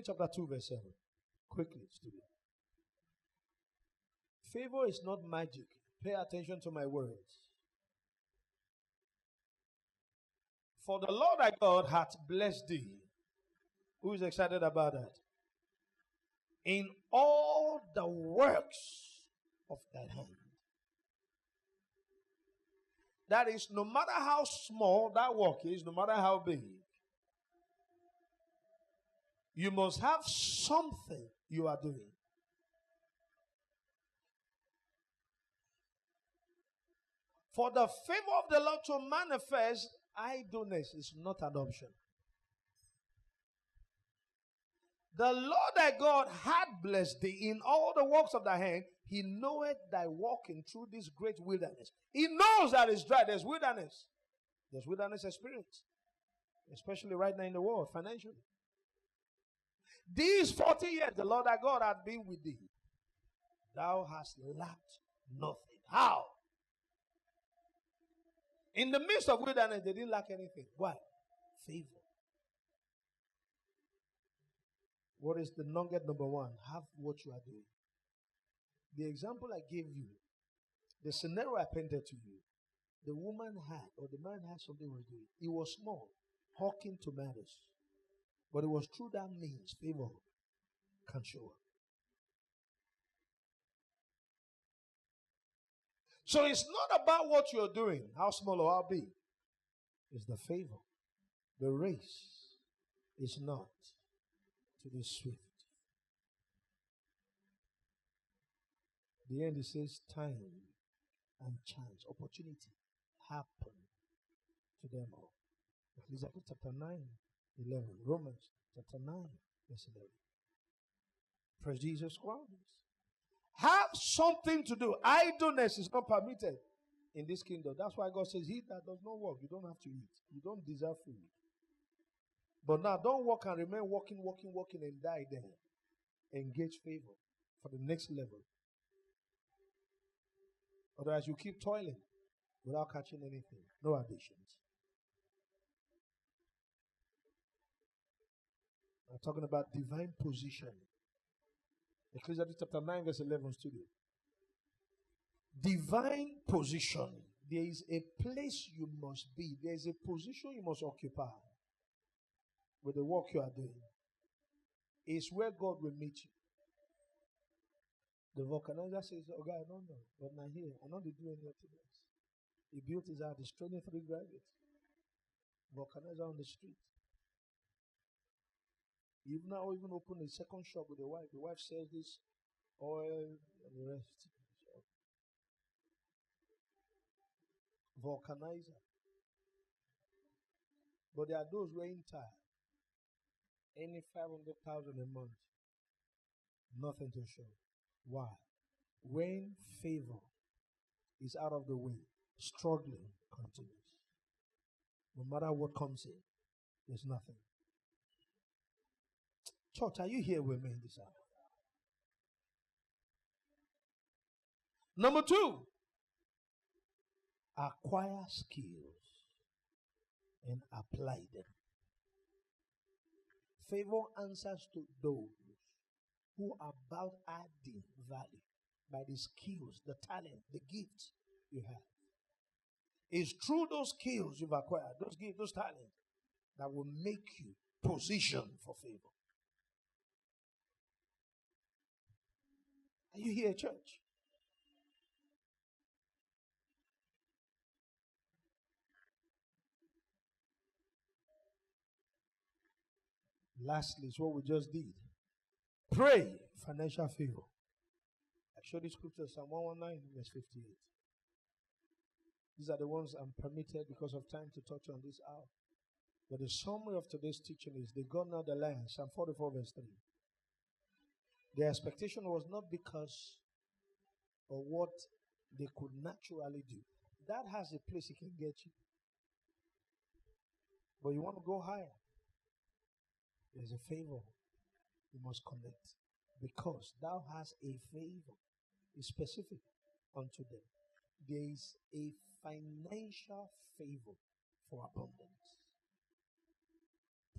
Chapter 2, verse 7. Quickly, student. Favor is not magic. Pay attention to my words. For the Lord thy God hath blessed thee. Who is excited about that? In all the works of thy hand. That is, no matter how small that work is, no matter how big, you must have something you are doing. For the favor of the Lord to manifest, idleness is not an option. The Lord thy God had blessed thee in all the works of thy hand. He knoweth thy walking through this great wilderness. He knows that it's dry. There's wilderness. There's wilderness experience. Especially right now in the world, financially. These 40 years, the Lord thy God hath been with thee. Thou hast lacked nothing. How? In the midst of wilderness, they didn't lack anything. Why? Favor. What is the nugget number one? Have what you are doing. The example I gave you, the scenario I painted to you, the woman had, or the man had something he was doing. It was small, hawking tomatoes. But it was through that means favor can show up. So it's not about what you're doing, how small or how big. It's the favor. The race is not to the swift. The end, it says time and chance, opportunity happen to them all. Ecclesiastes chapter 9, 11. Romans chapter 9, verse 11. Praise Jesus Christ. Have something to do. Idleness is not permitted in this kingdom. That's why God says, he that does not work, you don't have to eat. You don't deserve food. But now, don't work and remain working, and die there. Engage favor for the next level. Otherwise, you keep toiling without catching anything. No additions. I'm talking about divine position. Ecclesiastes chapter 9, verse 11, studio. Divine position. There is a place you must be. There is a position you must occupy with the work you are doing. It's where God will meet you. The vulcanizer says, oh God, I don't know. But now here, I know they do any of this. He built his house, he's training 3 graduates. Vulcanizer on the street. He now even opened a second shop with the wife. The wife sells this oil and the rest. Vulcanizer. But there are those wearing tie. Any 500,000 a month. Nothing to show. Why? When favor is out of the way, struggling continues. No matter what comes in, there's nothing. Church, are you here with me in this hour? Number 2, acquire skills and apply them. Favor answers to those who are about adding value by the skills, the talent, the gifts you have. It's through those skills you've acquired, those gifts, those talents, that will make you position for favor. Are you here, church? Lastly, is what we just did. Pray financial favor. I showed you scripture, Psalm 119, verse 58. These are the ones I'm permitted because of time to touch on this hour. But the summary of today's teaching is they got now the land, Psalm 44, verse 3. Their expectation was not because of what they could naturally do. That has a place it can get you. But you want to go higher. There's a favor you must connect. Because thou hast a favor. It's specific unto them. There is a financial favor for abundance.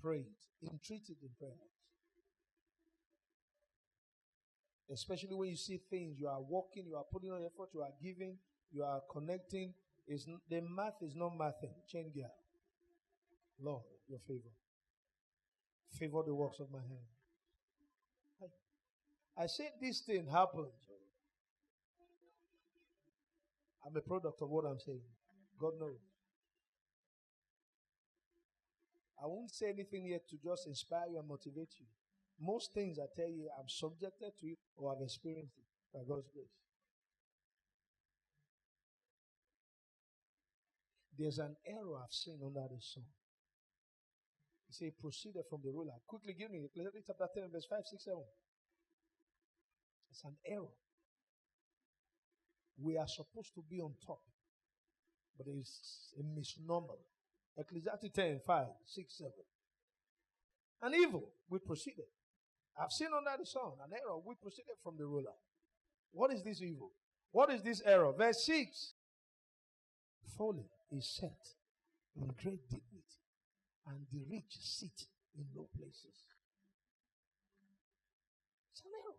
Pray it. Entreat it in prayers. Especially when you see things, you are walking, you are putting on effort, you are giving, you are connecting. The math is not mathing. Chain gear. Lord, your favor. Favor the works of my hand. I said this thing happened. I'm a product of what I'm saying. God knows. I won't say anything yet to just inspire you and motivate you. Most things I tell you, I'm subjected to it or I've experienced it by God's grace. There's an error I've seen under the sun. He said, proceeded from the ruler. Quickly give me Ecclesiastes chapter 10, verse 5, 6, 7. It's an error. We are supposed to be on top, but it's a misnomer. Ecclesiastes 10, 5, 6, 7. An evil, we proceeded. I've seen under the sun an error. We proceeded from the ruler. What is this evil? What is this error? Verse 6. Folly is set in great dignity, and the rich sit in low places. It's an error.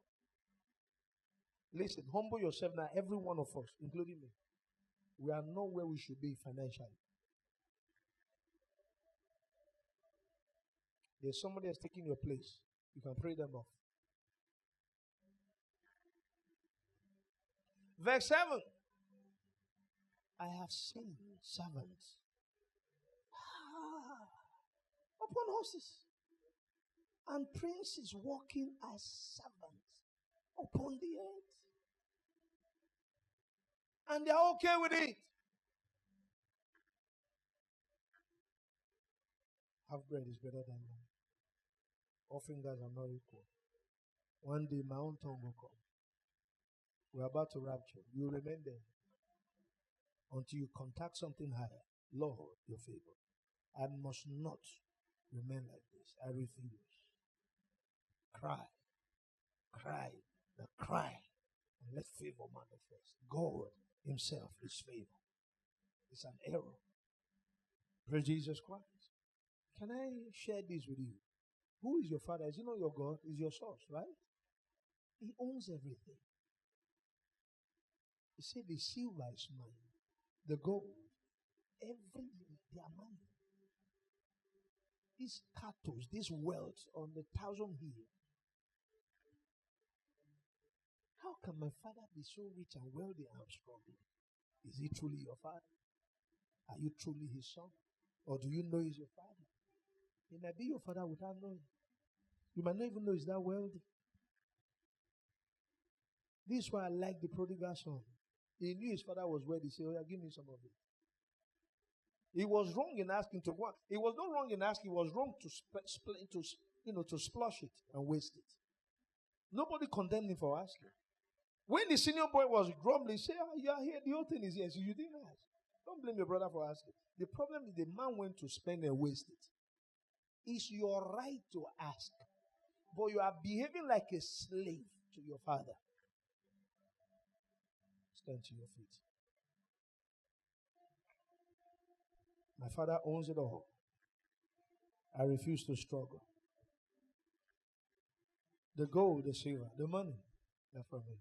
Listen, humble yourself now, every one of us, including me. We are not where we should be financially. There's somebody that's taking your place. You can pray them off. Verse 7. I have seen servants upon horses and princes walking as servants upon the earth. And they are okay with it. Half bread is better than none. All fingers are not equal. One day my own tongue will come. We're about to rapture. You remain there until you contact something higher. Lord, your favor. I must not remain like this. I refuse. Cry. Cry. The cry. And let favor manifest. God himself is favor. It's an error. Praise Jesus Christ. Can I share this with you? Who is your father? Is he not your God? Is your source, right? He owns everything. He said the silver is mine. The gold. Everything. They are mine. These cattle, this wealth on the 1,000 hills. How can my father be so rich and wealthy and I'm struggling? Is he truly your father? Are you truly his son? Or do you know he's your father? He might be your father without knowing. You might not even know he's that wealthy. This is why I like the prodigal son. He knew his father was wealthy. He said, oh yeah, give me some of it. He was wrong in asking to go. It was not wrong in asking. It was wrong to to splosh it and waste it. Nobody condemned him for asking. When the senior boy was grumbling, he said, you are here. The whole thing is here. So you didn't ask. Don't blame your brother for asking. The problem is the man went to spend and waste it. It's your right to ask. But you are behaving like a slave to your father. Stand to your feet. My father owns it all. I refuse to struggle. The gold, the silver, the money, they're from me.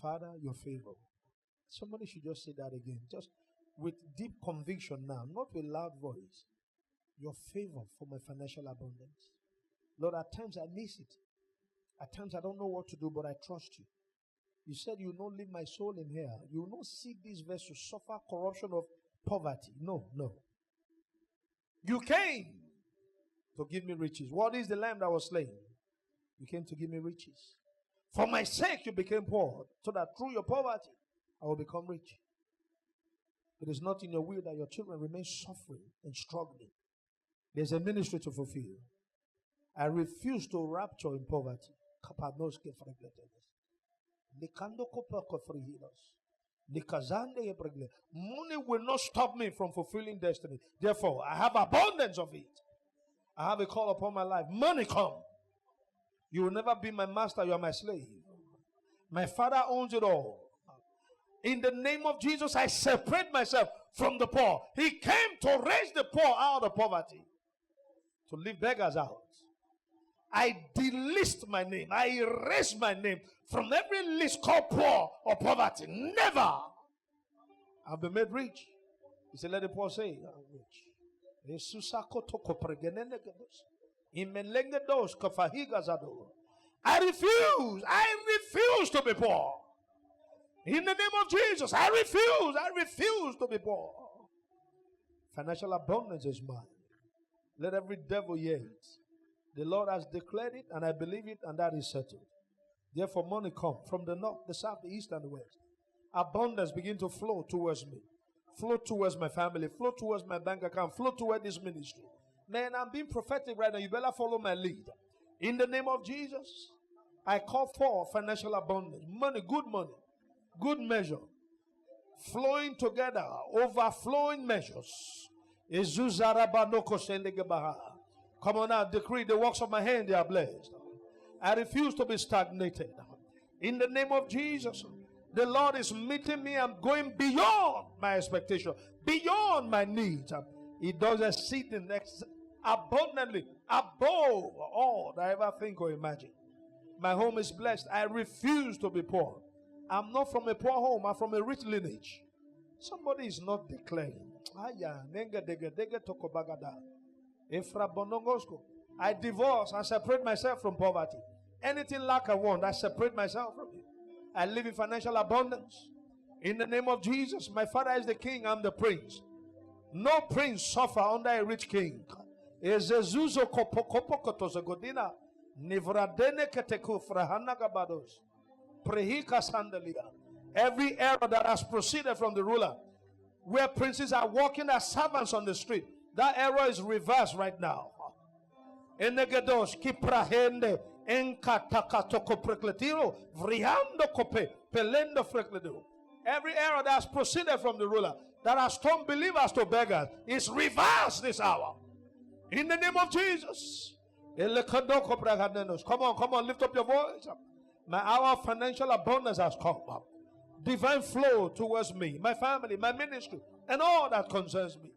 Father, your favor. Somebody should just say that again. Just with deep conviction now, not with loud voice. Your favor for my financial abundance. Lord, at times I miss it. At times I don't know what to do, but I trust you. You said you will not leave my soul in hell. You will not seek this vessel to suffer corruption of poverty. No, no. You came to give me riches. What is the lamb that was slain? You came to give me riches. For my sake you became poor, so that through your poverty I will become rich. It is not in your will that your children remain suffering and struggling. There's a ministry to fulfill. I refuse to rapture in poverty. Money will not stop me from fulfilling destiny. Therefore, I have abundance of it. I have a call upon my life. Money come. You will never be my master. You are my slave. My father owns it all. In the name of Jesus, I separate myself from the poor. He came to raise the poor out of poverty, to leave beggars out. I delist my name. I erase my name from every list called poor or poverty. Never. I'll be made rich. He said, let the poor say, I'm rich. I refuse to be poor. In the name of Jesus, I refuse to be poor. Financial abundance is mine. Let every devil hear it. The Lord has declared it, and I believe it, and that is settled. Therefore, money come from the north, the south, the east, and the west. Abundance begin to flow towards me, flow towards my family, flow towards my bank account, flow towards this ministry. Man, I'm being prophetic right now. You better follow my lead. In the name of Jesus, I call for financial abundance. Money, good measure, flowing together, overflowing measures. Come on now, decree the works of my hand, they are blessed. I refuse to be stagnated. In the name of Jesus, the Lord is meeting me. I'm going beyond my expectation, beyond my needs. He does exceeding abundantly above all that I ever think or imagine. My home is blessed. I refuse to be poor. I'm not from a poor home. I'm from a rich lineage. Somebody is not declaring. I divorce and separate myself from poverty. Anything lack I want, I separate myself from it. I live in financial abundance. In the name of Jesus, my father is the king, I'm the prince. No prince suffer under a rich king. Every error that has proceeded from the ruler, where princes are walking as servants on the street, that error is reversed right now. Enegedos kiprahende enkatakatoko prekletiro vriando kope pelendo frekledo. Every error that has proceeded from the ruler, that has turned believers to beggars, is reversed this hour. In the name of Jesus. Come on, lift up your voice. My hour of financial abundance has come up. Divine flow towards me, my family, my ministry, and all that concerns me.